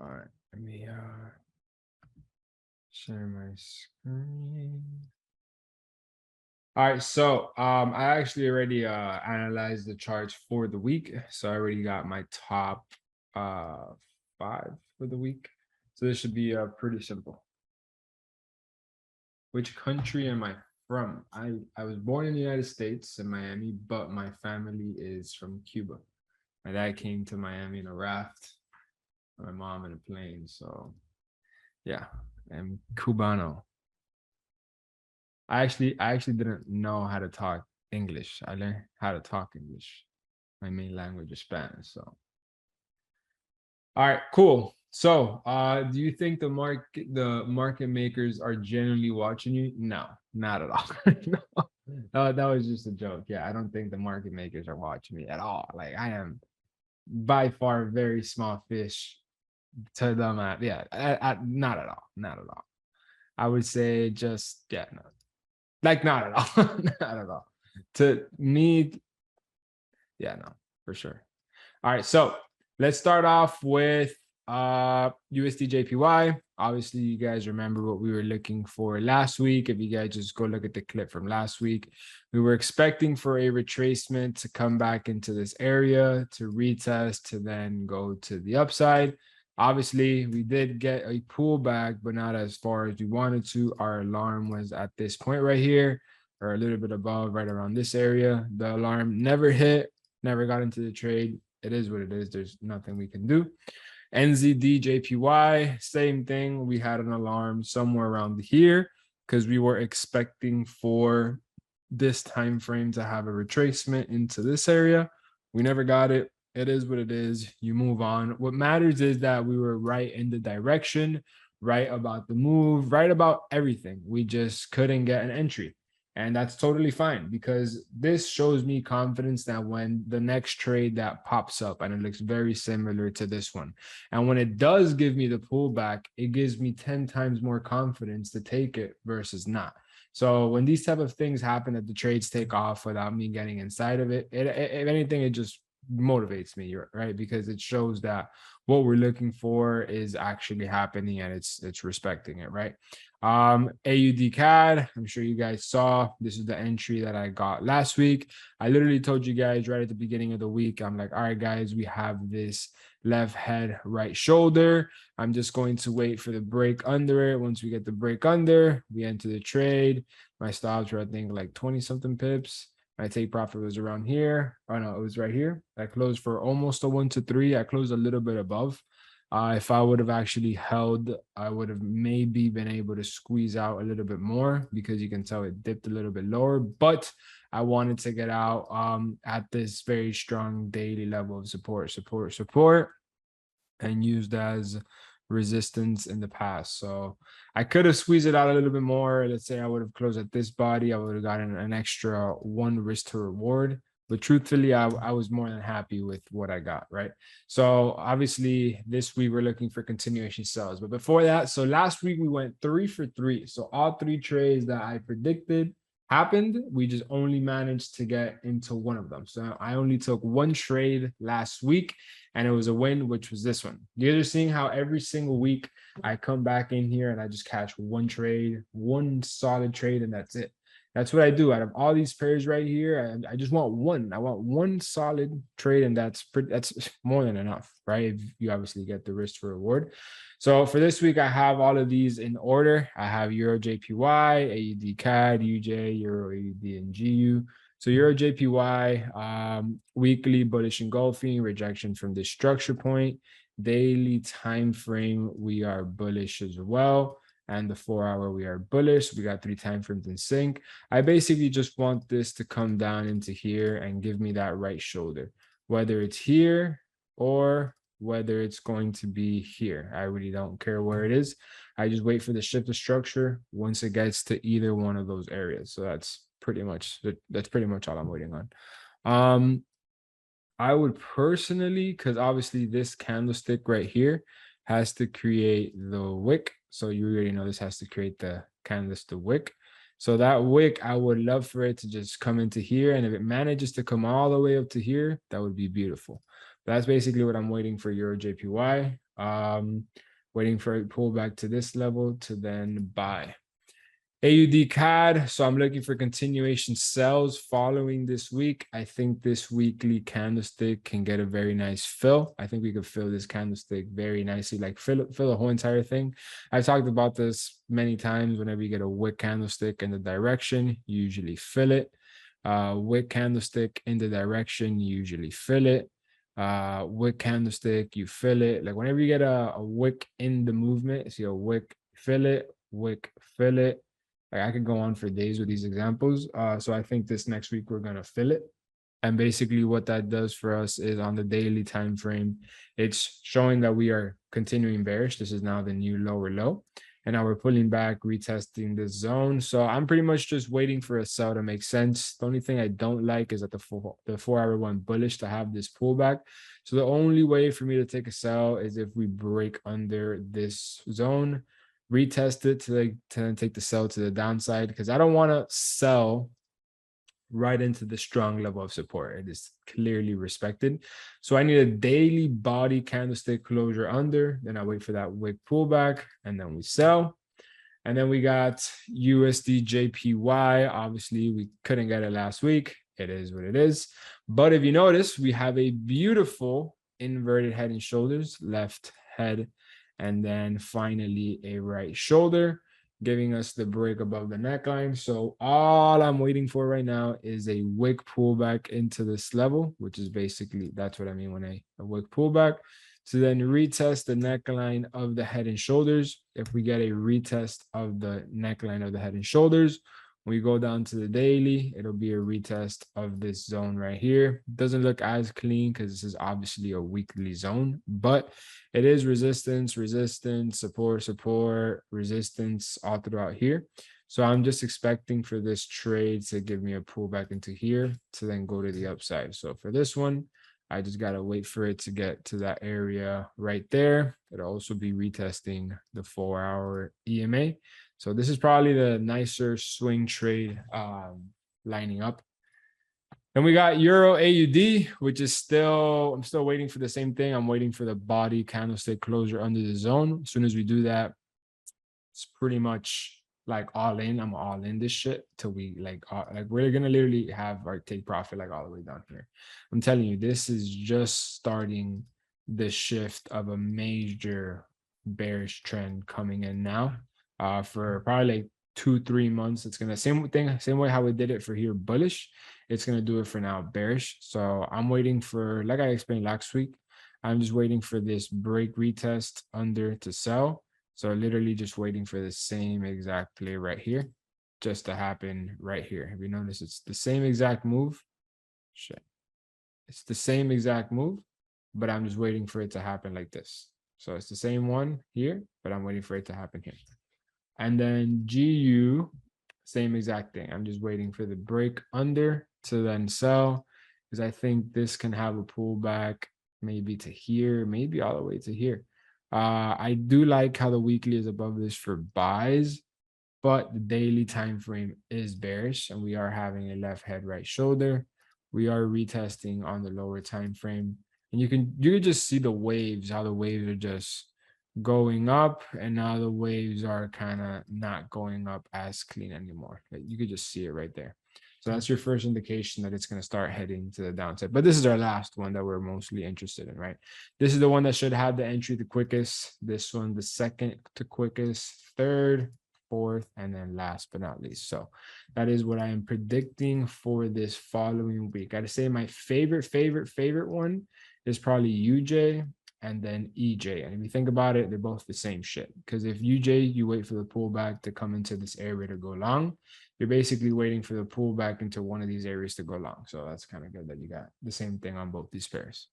All right, let me share my screen. All right, so I actually already analyzed the charts for the week. So I already got my top uh 5 for the week. So this should be pretty simple. Which country am I from? I was born in the United States in Miami, but my family is from Cuba. My dad came to Miami in a raft, my mom in a plane. So yeah, I'm Cubano. I actually didn't know how to talk English. I learned how to talk English. My main language is Spanish. So all right, cool. So do you think the market makers are genuinely watching you? No, not at all. No, that was just a joke. Yeah, I don't think the market makers are watching me at all. Like I am by far a very small fish to them. Yeah, not at all. Not at all. I would say just yeah, no, like not at all. Not at all. To me, yeah, no, for sure. All right, so let's start off with USD JPY. Obviously, you guys remember what we were looking for last week. If you guys just go look at the clip from last week, we were expecting for a retracement to come back into this area to retest to then go to the upside. Obviously, we did get a pullback, but not as far as we wanted to. Our alarm was at this point right here, or a little bit above, right around this area. The alarm never hit, never got into the trade. It is what it is. There's nothing we can do. NZD JPY, same thing. We had an alarm somewhere around here because we were expecting for this time frame to have a retracement into this area. We never got it. It is what it is. You move on. What matters is that we were right in the direction, right about the move, right about everything. We just couldn't get an entry. And that's totally fine because this shows me confidence that when the next trade that pops up and it looks very similar to this one, and when it does give me the pullback, it gives me 10 times more confidence to take it versus not. So when these type of things happen that the trades take off without me getting inside of it, if anything, it just motivates me, right? Because it shows that what we're looking for is actually happening and it's respecting it, right? AUD CAD, I'm sure you guys saw this is the entry that I got last week. I literally told you guys right at the beginning of the week, I'm like, all right, guys, we have this left head, right shoulder. I'm just going to wait for the break under it. Once we get the break under, we enter the trade. My stops were, I think, like 20 something pips. My take profit was around here. Oh no, it was right here. I closed for almost a 1 to 3. I closed a little bit above. If I would have actually held, I would have maybe been able to squeeze out a little bit more because you can tell it dipped a little bit lower. But I wanted to get out at this very strong daily level of support, and used as resistance in the past. So I could have squeezed it out a little bit more. Let's say I would have closed at this body, I would have gotten an extra 1 risk to reward. But truthfully, I was more than happy with what I got, right? So obviously, this week we're looking for continuation sells. But before that, so last week we went 3 for 3. So all 3 trades that I predicted happened. We just only managed to get into one of them. So I only took 1 trade last week and it was a win, which was this one. You guys are seeing how every single week I come back in here and I just catch 1 trade, 1 solid trade, and that's it. That's what I do. Out of all these pairs right here, I just want one. I want 1 solid trade, and that's more than enough, right? If you obviously get the risk for reward. So for this week, I have all of these in order. I have Euro JPY, AUD CAD, UJ, Euro AUD, and GU. So Euro JPY, weekly bullish engulfing, rejection from this structure point. Daily time frame, we are bullish as well. And the 4-hour, we are bullish. We got 3 time frames in sync. I basically just want this to come down into here and give me that right shoulder, whether it's here or whether it's going to be here. I really don't care where it is. I just wait for the shift of structure once it gets to either one of those areas. So that's pretty much all I'm waiting on. I would personally, because obviously this candlestick right here has to create the wick. So you already know this has to create the candlestick wick. So that wick, I would love for it to just come into here. And if it manages to come all the way up to here, that would be beautiful. That's basically what I'm waiting for Euro JPY. Waiting for a pullback to this level to then buy. AUD CAD. So I'm looking for continuation sells following this week. I think this weekly candlestick can get a very nice fill. I think we could fill this candlestick very nicely, like fill the whole entire thing. I've talked about this many times. Whenever you get a wick candlestick in the direction, you usually fill it. Wick candlestick in the direction, you usually fill it. Wick candlestick, you fill it. Like whenever you get a wick in the movement, see a wick, fill it, wick, fill it. Like I could go on for days with these examples. So I think this next week we're gonna fill it. And basically what that does for us is on the daily time frame, it's showing that we are continuing bearish. This is now the new lower low. And now we're pulling back, retesting this zone. So I'm pretty much just waiting for a sell to make sense. The only thing I don't like is that the 4-hour went bullish to have this pullback. So the only way for me to take a sell is if we break under this zone, retest it to then take the sell to the downside, because I don't want to sell right into the strong level of support. It is clearly respected. So I need a daily body candlestick closure under, then I wait for that wick pullback, and then we sell. And then we got USD JPY. Obviously, we couldn't get it last week. It is what it is. But if you notice, we have a beautiful inverted head and shoulders, left head, and then finally a right shoulder, giving us the break above the neckline. So all I'm waiting for right now is a wick pullback into this level, which is basically, that's what I mean when a wick pullback. So then retest the neckline of the head and shoulders. If we get a retest of the neckline of the head and shoulders, when we go down to the daily, it'll be a retest of this zone right here. Doesn't look as clean because this is obviously a weekly zone, but it is resistance, resistance, support, support, resistance all throughout here. So I'm just expecting for this trade to give me a pullback into here to then go to the upside. So for this one, I just got to wait for it to get to that area right there. It'll also be retesting the 4-hour EMA. So this is probably the nicer swing trade lining up. Then we got Euro AUD, which is I'm still waiting for the same thing. I'm waiting for the body candlestick closure under the zone. As soon as we do that, it's pretty much like all in. I'm all in this shit till we like we're gonna literally have our take profit like all the way down here. I'm telling you, this is just starting the shift of a major bearish trend coming in now. For probably like 2-3 months, it's gonna same way how we did it for here bullish. It's gonna do it for now bearish. So I'm waiting for, like I explained last week, I'm just waiting for this break retest under to sell. So literally just waiting for the same exact play right here, just to happen right here. Have you noticed it's the same exact move? Shit. It's the same exact move, but I'm just waiting for it to happen like this. So it's the same one here, but I'm waiting for it to happen here. And then GU, same exact thing. I'm just waiting for the break under to then sell, because I think this can have a pullback maybe to here, maybe all the way to here. I do like how the weekly is above this for buys, but the daily time frame is bearish, and we are having a left head, right shoulder. We are retesting on the lower time frame, and you can just see the waves, how the waves are just going up, and now the waves are kind of not going up as clean anymore. You could just see it right there. So that's your first indication that it's going to start heading to the downside. But this is our last one that we're mostly interested in, right? This is the one that should have the entry the quickest. This one, the second to quickest, third, fourth, and then last but not least. So that is what I am predicting for this following week. I gotta say my favorite one is probably UJ and then EJ. And if you think about it, they're both the same shit. Because if UJ, you wait for the pullback to come into this area to go long, you're basically waiting for the pullback into one of these areas to go long. So that's kind of good that you got the same thing on both these pairs.